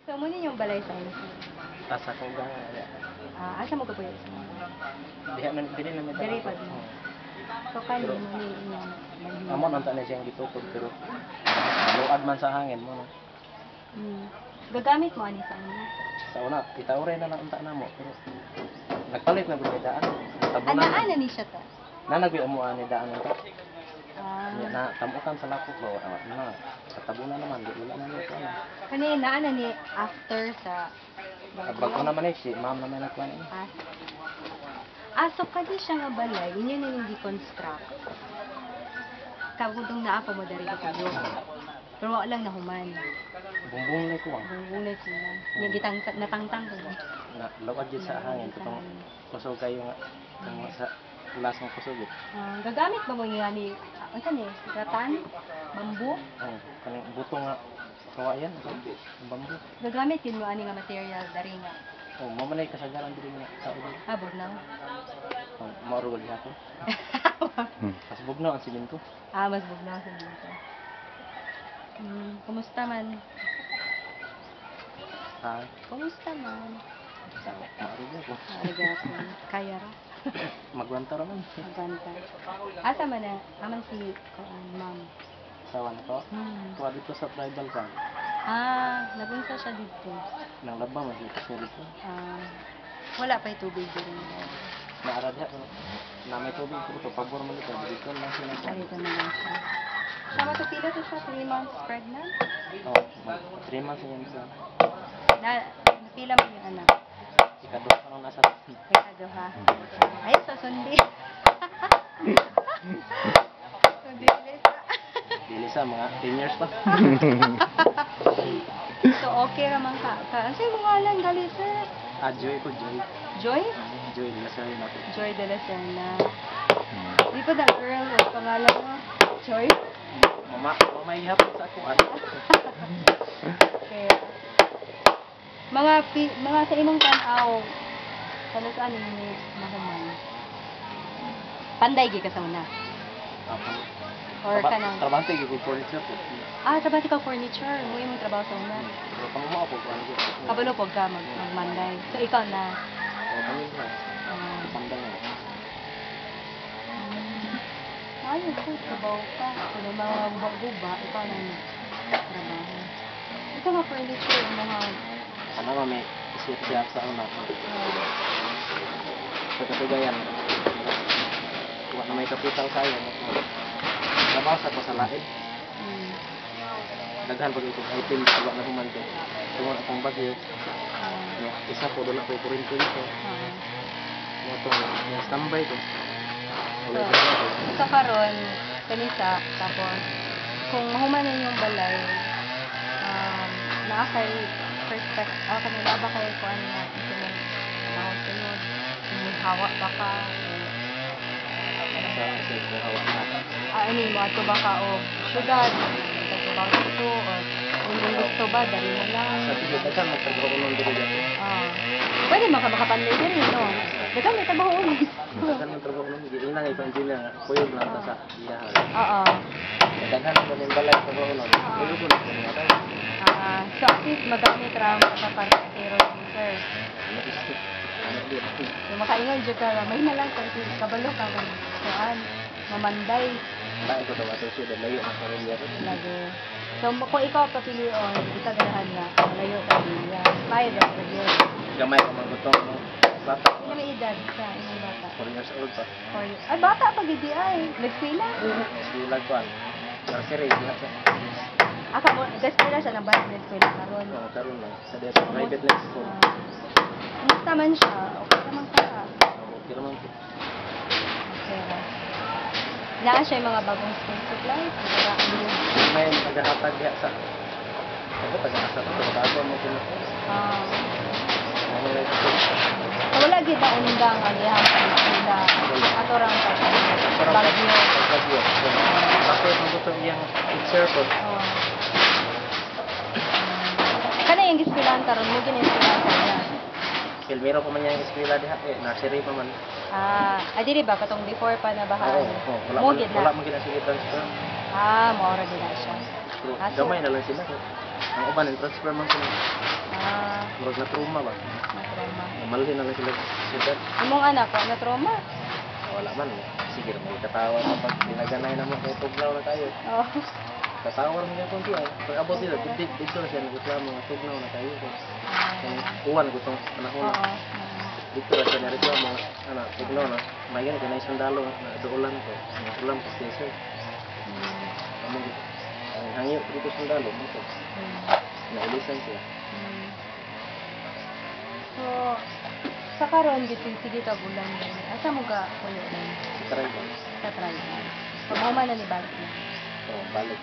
So, muna yung balay science. Asa ko ga. Asa mo kapuyo sa mga? Diha man dili na may Dili pa din. So, kani mo ni inyong amon ang tanay siyang gitukod pero luad man sa hangin mo. Gagamit mo ani sa ano? Sa una, itawre na lang unta namo pero nagpalit na gud daan. Ana ni siya ta. Nanagbi mo ani daan nito. Ah. Na tamukan sa lapok ba na katabunan naman di wala na ito na. Kani ana ni after sa Bago naman si ma'am naman nagkuan ni. So kadi siya nga balay, inyo na yung deconstruct. Kagudong naa pa mo dari kayo. Pero wala lang nahuman. Bumbong na ko. Bumbong na ko lang. Yung gitang natangtang ko. Na lawad jud sa hangin tutong kusog kayo nga kung sa last ng kusog. Gagamit ba mo nga ni asa ni ratan, bambu? Kaning buto nga kawayan, bambu. Gagamit yun mo ani nga material dari nga. Mamanay kasagaran diri nga sa ulo. Bugnaw. Maurugod ako. Mas bugnaw ang simento. Mas bugnaw sa simento. Kumusta man? Kumusta man? Maurugod ako. Maurugod ako. Kaya ra. Magwanta raman. Magwanta. Asa man na? Aman si ma'am. Sawan ko? Kuha dito sa tribal camp. Nabunsa siya dito. Nang laba mas dito siya dito. Wala pa yung tubig dito. Naaradya ko. Na may tubig ko pabor mo dito. Dito lang siya nasa. Dito na lang siya. Siya matupila to siya 3 months pregnant? 3 months yan siya. Napila mo yung anak? Ikaduha pa nung nasa. Ikaduha. Ay, sa sundi. Dilisa, mga 10 years pa. So, okay naman ka. Ano yung mga lang gali, sir? Joy ko, Joy. Joy? Joy de la Serna ako. Joy de la Serna. Di pa na girl, o pangalan mo? Joy? Mama ihapon sa ako. Okay. Mga sa imong tanaw, kano saan ni mahuman? Panday gi ka sa una? Or kanang trabaho tayo ko furniture po. Trabaho ka furniture. Mo imong trabaho sa una. Pero kamo mo ako ano. Kabalo pog ka magmanday. So ikaw na. Kami na. Panday na. Ayos ko trabaho ka. Kung mga guba, ikaw na trabaho. Ikaw nga furniture mga ano may isip-isip sa una. Sa katugayan. Kuha na may kapital kayo. Trabaho sa ko sa lain. Daghan pag itong item sa na human ko. Tungod akong bagyo. Isa ko doon ako kurinto dito. Yung standby ko. So karon kanisa tapos kung mahuman na yung balay naa kay kanila ba kayo kung ano nga sunod hawak ba ka mo ato ba ka o syudad trabaho dito o kung gusto ba dali mo lang sa tigil ka magtrabaho ko nung dito dito. Pwede makapanday din no dagan may trabaho ulit dagan may trabaho nung dito lang ito engineer kuyog lang ta sa iyahan dagan ko ng balay trabaho nung kuyog ko na so at least magamit ram sa pagkakero sir yung makaingon dyan ka may na lang kasi kabalo ka saan mamanday ito daw ato siya layo ang pamilya lagi so kung ikaw papilion isa ganahan nga malayo ka niya may daw gamay ka mga butong bata hindi may edad sa inyong bata 4 years old pa ay bata pa gidi ay nagpila sila ko nursery lahat siya mo nagpila siya ng bahay nagpila karon karon lang sa private lang school kumusta man siya okay naman ka okay naman po Naan siya yung mga bagong school supplies? May naghahatag diya sa taga-asa ko. Bago mo din ako. Wala kita undang ang ihang sila. Ato lang sa bagyo. Bakit mo gusto iyang teacher ko? Kana yung gispilan karon mo ginispilan niya. Silvero pa man yung eskwela diha nursery pa man. Dili ba katong before pa na bahay? Wala mo gid na silitan siya. Maura gid siya. Pero Aso. gamay na lang sila. Ang uban, yung transfer man sila. Murag na trauma ba? Trauma. Malhin na lang sila sa siyudad. Imong anak ko, na trauma? Wala man. Sige, may katawa kapag pinaganay naman kay tugnaw na tayo. Oo. Katawa naman yung kunti ay. Pag abot nila, dito na siya nagreklamo nga tugnaw na tayo. Kung uwan ko itong panahon na. Oo. Dito na siya nareklamo. Ano, tugnaw na. May ganit, na sundalo na duulan ko. Ulam ko steso. Ang hangyo dito sundalo. Dito. Nailisan siya. So, sa karon gito sige ka bulan din. Asa mo ka kuyo din? Try ko. Sa try. Pagmama na ni balik na. So, balik.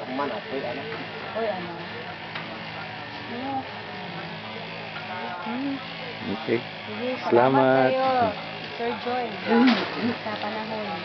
Pag man ako, ano? Oy, ano? Okay. Sige, Salamat. salamat kayo, Sir Joy, sa panahon.